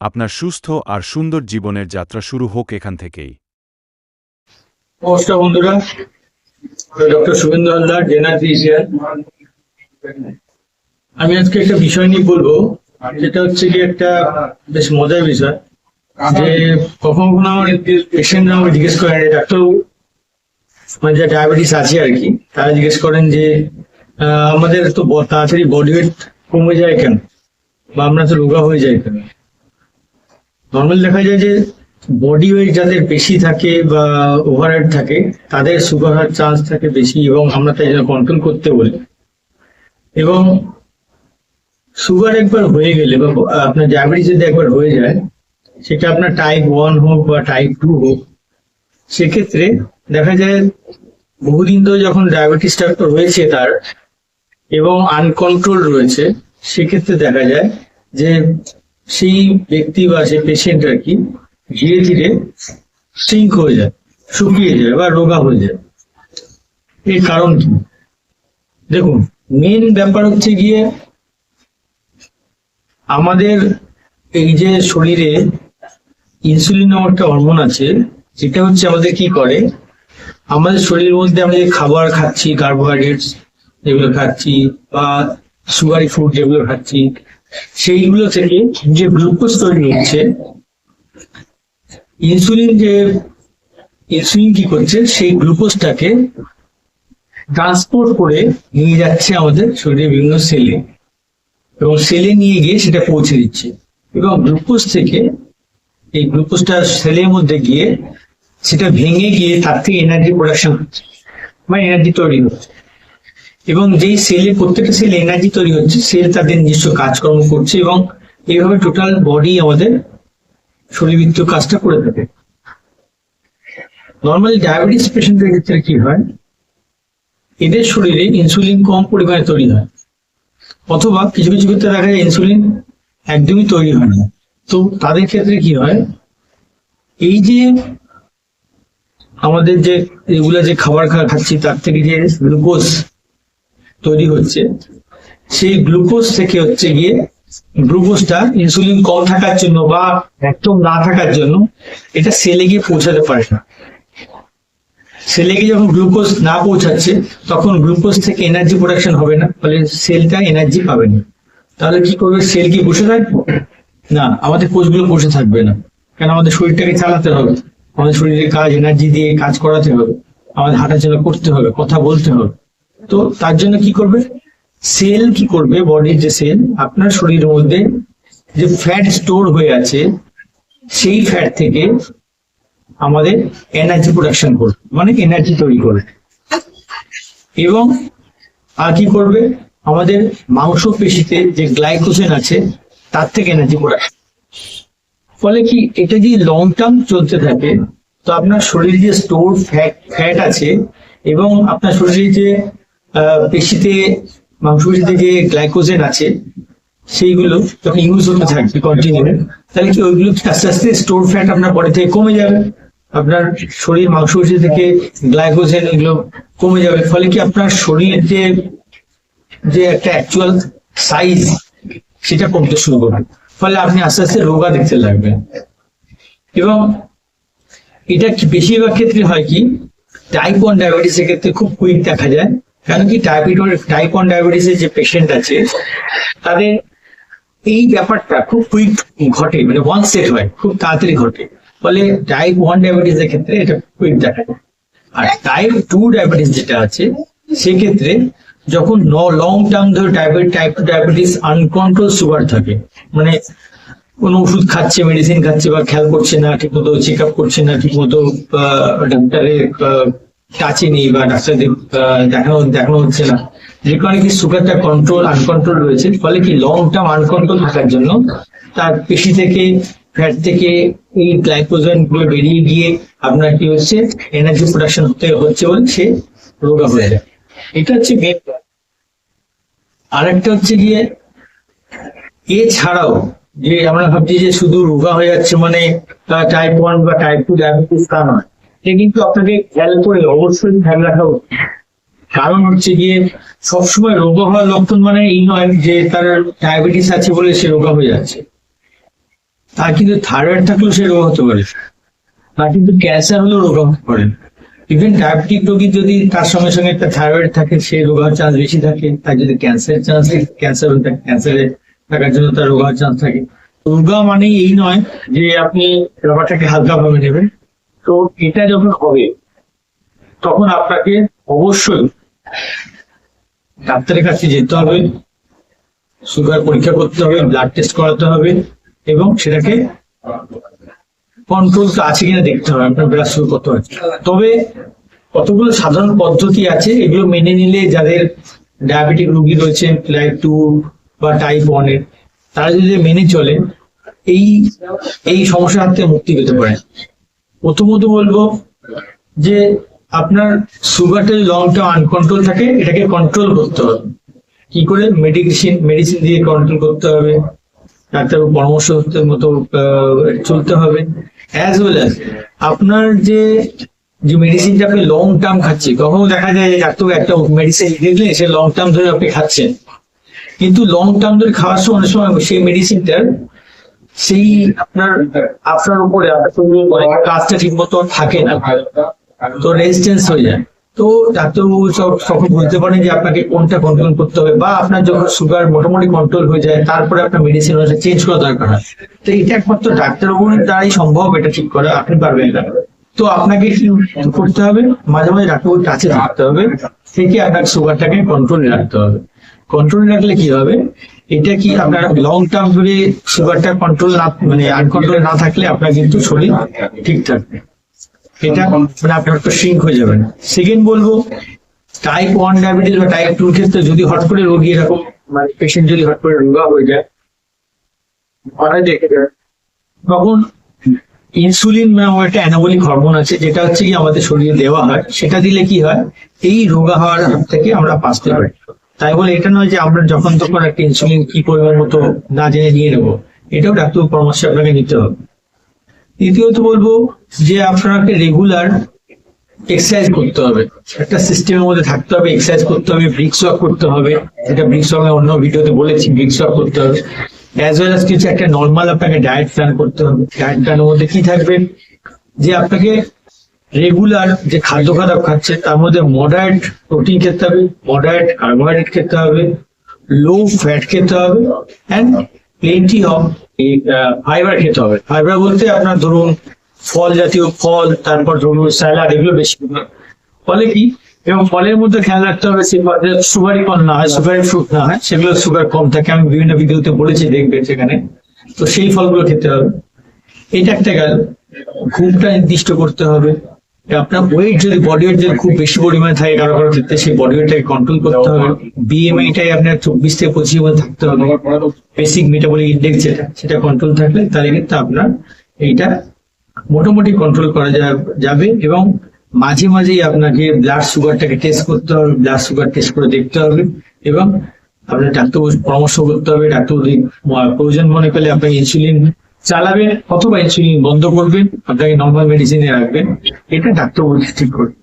আপনার সুস্থ আর সুন্দর জীবনের যাত্রা শুরু হোক এখান থেকেই। নমস্কার বন্ধুরা, doctor Suvendu Haldar, general physician. আমি আজকে একটা বিষয় নিয়ে বলবো, যেটা হচ্ছে কি একটা বেশ মজার বিষয়। যে কখনো কখনো আমার পেশেন্টরা আমাকে জিজ্ঞেস করেন, ডাক্তার মানে যা ডায়াবেটিস আছে আর কি, তারা জিজ্ঞেস করেন যে আমাদের তো তাড়াতাড়ি বডি ওয়েট কমে যায় কেন, বা আমরা তো রোগা হয়ে যাই কেন। নর্মাল দেখা যায় যে বডি ওয়েট যাদের বেশি থাকে বা ওভারওয়েট থাকে তাদের সুগার হওয়ার চান্স থাকে বেশি, এবং আমরা তাই জন্য কন্ট্রোল করতে বলি। এবং সুগার একবার হয়ে গেলে বা আপনার ডায়াবেটিস যদি একবার হয়ে যায়, সেটা আপনার টাইপ 1 হোক বা টাইপ 2 হোক, সেক্ষেত্রে দেখা যায় বহুদিন ধরে যখন ডায়াবেটিসটা রয়েছে তার এবং আনকন্ট্রোল রয়েছে, সেক্ষেত্রে দেখা যায় যে সেই ব্যক্তি বা সেই পেশেন্ট আর কি ধীরে ধীরে সিঙ্ক হয়ে যায়, শুকিয়ে যায় বা রোগা হয়ে যায়। এর কারণ কি? দেখুন, মেন ব্যাপার হচ্ছে গিয়ে আমাদের এই যে শরীরে ইনসুলিন নামক একটা হরমোন আছে, যেটা হচ্ছে আমাদের কি করে, আমাদের শরীরের মধ্যে আমরা যে খাবার খাচ্ছি, কার্বোহাইড্রেটস যেগুলো খাচ্ছি বা সুগারি ফুড যেগুলো খাচ্ছি, সেইগুলো থেকে যে গ্লুকোজ তৈরি হচ্ছে, ইনসুলিন কি করছে, সেই গ্লুকোজটাকে ট্রান্সপোর্ট করে নিয়ে যাচ্ছে আমাদের শরীরের বিভিন্ন সেলে, এবং সেলে নিয়ে গিয়ে সেটা পৌঁছে দিচ্ছে। এবং গ্লুকোজ থেকে এই গ্লুকোজটা সেলের মধ্যে গিয়ে সেটা ভেঙে গিয়ে তার থেকে এনার্জি প্রোডাকশন হচ্ছে বা এনার্জি তৈরি হচ্ছে। এবং যেই সেলে, প্রত্যেকটা সেলে এনার্জি তৈরি হচ্ছে, সেল তাদের নিজস্ব কাজকর্ম করছে, এবং এইভাবে টোটাল বডি আমাদের শরীরবৃত্তীয় কাজটা করে থাকে। নর্মালি ডায়াবেটিস পেশেন্টের ক্ষেত্রে কি হয়, এদের শরীরে ইনসুলিন কম পরিমাণে তৈরি হয়, অথবা কিছু কিছু ক্ষেত্রে দেখা যায় ইনসুলিন একদমই তৈরি হয় না। তো তাদের ক্ষেত্রে কি হয়, এই যে আমাদের যে এগুলা যে খাবার খাচ্ছি তার থেকে যে গ্লুকোজ তৈরি হচ্ছে, সেই গ্লুকোজ থেকে হচ্ছে গিয়ে গ্লুকোজটা ইনসুলিন কম থাকার জন্য বা একদম না থাকার জন্য এটা সেলে গিয়ে পৌঁছাতে পারে না। সেলে গিয়ে যখন গ্লুকোজ না পৌঁছাচ্ছে, তখন গ্লুকোজ থেকে এনার্জি প্রোডাকশন হবে না, ফলে সেলটা এনার্জি পাবে না। তাহলে কি করবে, সেল কি বসে থাকবে? না, আমাদের কোষগুলো বসে থাকবে না, কেন আমাদের শরীরটাকে চালাতে হবে, আমাদের শরীরের কাজ এনার্জি দিয়ে কাজ করাতে হবে, আমাদের হাঁটাচলা করতে হবে, কথা বলতে হবে। তো তার জন্য কি করবে, সেল কি করবে, বডির যে সেল, আপনার শরীরের মধ্যে যে ফ্যাট স্টোর হয়ে আছে, সেই ফ্যাট থেকে আমাদের এনার্জি প্রোডাকশন করবে, মানে এনার্জি তৈরি করবে। এবং আর কি করবে, আমাদের মাংসপেশিতে যে গ্লাইকোজেন আছে তার থেকে এনার্জি প্রোডাকশন। ফলে কি, এটা যদি লং টার্ম চলতে থাকে, তো আপনার শরীরে যে স্টোর ফ্যাট আছে এবং আপনার শরীরে যে পেশিতে, মাংসপেশিতে যে গ্লাইকোজেন আছে, সেইগুলো যখন ইউজ হতে থাকবে কন্টিনিউ, তাহলে কি ওইগুলো আস্তে আস্তে স্টোর ফ্যাট আপনার বডি থেকে কমে যাবে, আপনার শরীর মাংসপেশি থেকে গ্লাইকোজেন এগুলো কমে যাবে। ফলে কি, আপনার শরীরের যে যে একটা অ্যাকচুয়াল সাইজ, সেটা কমতে শুরু করবে। ফলে আপনি আস্তে আস্তে রোগা দেখতে লাগবেন। এবং এটা বেশিরভাগ ক্ষেত্রে হয় কি, টাইপ 1 ডায়াবেটিস এর ক্ষেত্রে খুব কুইক দেখা যায়। কারণ কি, টাইপ 1 ডায়াবেটিস এর যে পেশেন্ট আছে, তাদের এই ব্যাপারটা খুব কুইক ঘটে, মানে ওয়ান সেট হয়, খুব তাড়াতাড়ি ঘটে। ফলে টাইপ 1 ডায়াবেটিস এর ক্ষেত্রে এটা কুইক দেখা যায়। আর টাইপ 2 ডায়াবেটিস যেটা আছে, সেক্ষেত্রে যখন লং টার্ম ধরে টাইপ 2 ডায়াবেটিস আনকন্ট্রোল সুগার থাকে, মানে কোনো ওষুধ খাচ্ছে, মেডিসিন খাচ্ছে, বা খেয়াল করছে না ঠিক মতো, চেক আপ করছে না ঠিক মতো, ডাক্তারের কাছে নেই বা ডাক্তারদের দেখানো হচ্ছে না, যে কারণে কি সুগারটা আনকন্ট্রোল রয়েছে। ফলে কি, লং টার্ম আনকন্ট্রোল থাকার জন্য তার পেশি থেকে, ফ্যাট থেকে এই গ্লাইকোজেন গুলো বেরিয়ে গিয়ে আপনার কি হচ্ছে, এনার্জি প্রোডাকশন হচ্ছে বলে সে রোগা হয়ে যায়। এটা হচ্ছে মেন। আরেকটা হচ্ছে গিয়ে, এছাড়াও যে আমরা ভাবছি যে শুধু রোগা হয়ে যাচ্ছে মানে টাইপ 1 বা টাইপ 2 ডায়াবেটিস, তা নয়। এটা কিন্তু আপনাকে খেয়াল করে অবশ্যই খেয়াল রাখা উচিত। কারণ হচ্ছে গিয়ে, সবসময় রোগা হওয়ার লক্ষণ মানে এই নয় যে তার ডায়াবেটিস আছে বলে সে রোগা হয়ে যাচ্ছে। তার কিন্তু থাইরয়েড থাকলেও সে রোগ হতে পারে, তার কিন্তু ক্যান্সার হলেও রোগ হতে পারে। ইভেন ডায়াবেটিক রোগী যদি তার সঙ্গে সঙ্গে একটা থাইরয়েড থাকে, সে রোগ হওয়ার চান্স বেশি থাকে। তার যদি ক্যান্সার ক্যান্সারে থাকার জন্য তার রোগ হওয়ার চান্স থাকে। রোগা মানে এই নয় যে আপনি ব্যাপারটাকে হালকা ভাবে নেবেন। তো এটা যখন হবে তখন আপনাকে অবশ্যই ডাক্তারের কাছে যেতে হবে, সুগার পরীক্ষা করতে হবে, ব্লাড টেস্ট করাতে হবে এবং সেটাকে কন্ট্রোল আছে কিনা দেখতে হবে আপনার ব্লাড সুগার কত আছে। তবে কতগুলো সাধারণ পদ্ধতি আছে, এগুলো মেনে নিলে যাদের ডায়াবেটিক রোগী রয়েছে টাইপ 2 বা টাইপ 1 এর, তারা যদি মেনে চলে এই এই সমস্যা হাতে মুক্তি পেতে পারে। প্রথমত বলবো যে আপনার সুগারটা লং টার্ম আনকন্ট্রোল থাকে, এটাকে কন্ট্রোল করতে হবে। কি করে? মেডিসিন দিয়ে কন্ট্রোল করতে হবে, ডাক্তার পরামর্শ মতো চলতে হবে। অ্যাজ ওয়েল অ্যাজ আপনার যে মেডিসিনটা আপনি লং টার্ম খাচ্ছেন, কখনো দেখা যায় যে ডাক্তার একটা মেডিসিন দিলে সে লং টার্ম ধরে আপনি খাচ্ছেন, কিন্তু লং টার্ম ধরে খাওয়ার সময় অনেক সময় সেই মেডিসিনটার সেই আপনার উপরে কাজটা ঠিক মতো থাকে না, তো রেজিস্ট্যান্স হয়ে যায়। তো ডাক্তারবাবু তখন বলতে পারেন যে আপনাকে কোনটা কন্ট্রোল করতে হবে, বা আপনার যখন সুগার মোটামুটি কন্ট্রোল হয়ে যায় তারপরে আপনার মেডিসিন চেঞ্জ করা দরকার হয়। তো এটা একমাত্র ডাক্তারবাবুর দ্বারাই সম্ভব এটা ঠিক করা, আপনি পারবেন না। তো আপনাকে কি করতে হবে? মাঝে মাঝে ডাক্তারবাবুর কাছে থাকতে হবে, থেকে আপনার সুগারটাকে কন্ট্রোলে রাখতে হবে। কন্ট্রোলে রাখলে কি হবে, এটা কি আপনার লং টার্ম ধরে সুগারটা কন্ট্রোল না, মানে আনকন্ট্রোল না থাকলে আপনার কিন্তু শরীর ঠিক থাকবে, এটা মানে আপনার তো সিঙ্ক হয়ে যাবেন। সেকেন্ড বলবো, টাইপ 1 ডায়াবেটিস বা টাইপ 2 ক্ষেত্রে যদি হট করে রোগী এরকম মানে পেশেন্ট যদি হট করে রোগা হয়ে যায়, দেখে যায়, তখন ইনসুলিন নামে একটা অ্যানাবলিক হরমোন আছে, যেটা হচ্ছে কি আমাদের শরীরে দেওয়া হয়। সেটা দিলে কি হয়, এই রোগা হওয়ার হাত থেকে আমরা বাঁচতে পারি। তাই বলে এটা নয় যে আমরা যখন তখন একটা ইনসুলিন কি পরিমাণ মতো না জেনে নিয়ে নেবো, এটাও ডাক্তার পরামর্শ আপনাকে নিতে হবে। দ্বিতীয়ত বলবো যে আপনাকে রেগুলার এক্সারসাইজ করতে হবে, একটা সিস্টেমের মধ্যে থাকতে হবে, এক্সারসাইজ করতে হবে, ব্রিক্স ওয়াক করতে হবে, যেটা ব্রিক্স ওয়াক অন্য ভিডিওতে বলেছি, ব্রিক্স ওয়াক করতে হবে। অ্যাজ ওয়েল অ্যাজ কিছু একটা নর্মাল আপনাকে ডায়েট প্ল্যান করতে হবে। ডায়েট প্ল্যানের মধ্যে কি থাকবে, যে আপনাকে রেগুলার যে খাদ্য খাচ্ছে তার মধ্যে মডারেট প্রোটিন খেতে হবে, মডারেট কার্বোহাইড্রেট খেতে হবে, লো ফ্যাট খেতে হবে, অ্যান্ড প্লেন্টি অফ ফাইবার খেতে হবে। ফাইবার বলতে আপনার ধরুন ফল জাতীয় ফল, তারপর ধরুন স্যালাড, এগুলো বেশি। ফলে কি, এবং ফলের মধ্যে খেয়াল রাখতে হবে সুগারি কম না হয়, সুগারি ফ্রুট না হয়, সেগুলো সুগার কম থাকে, আমি বিভিন্ন ভিডিওতে বলেছি, দেখবেন সেখানে। তো সেই ফলগুলো খেতে হবে। এটা একটা গেল। ঘুমটা নির্দিষ্ট করতে হবে। আপনার ওয়েট যদি বডি ওয়েট যদি খুব বেশি পরিমাণে থাকে কারো কারো ক্ষেত্রে, সেই বডি ওয়েটটাকে কন্ট্রোল করতে হবে। বিএমআইটাই আপনার 24 থেকে 25 মধ্যে থাকতে হবে। বেসিক মেটাবলিক ইন্ডেক্স সেটা কন্ট্রোল থাকলে তাহলে কিন্তু আপনার এইটা মোটামুটি কন্ট্রোল করা যাবে। এবং মাঝে মাঝেই আপনাকে ব্লাড সুগারটাকে টেস্ট করতে হবে, ব্লাড সুগার টেস্ট করে দেখতে হবে, এবং আপনার ডাক্তারবাবুর পরামর্শ করতে হবে। ডাক্তারবাবু প্রয়োজন মনে করলে আপনাকে ইনসুলিন চালাবেন অথবা ইনসুলিন বন্ধ করবেন, আপনাকে নর্মাল মেডিসিনে রাখবেন, এটা ডাক্তারবাবু ঠিক করবে।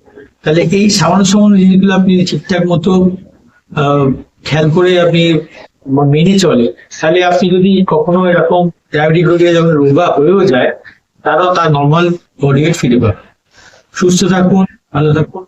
তাহলে এই সামান্য সামান্য জিনিসগুলো আপনি ঠিকঠাক মতো খেয়াল করে আপনি মেনে চলে, তাহলে আপনি যদি কখনো এরকম ডায়াবেটিক রোগী যখন রোগা হয়েও যায়, তারাও তার নর্মাল বডি ওয়েট ফিরে পাবে। সুস্থ থাকুন, ভালো থাকুন।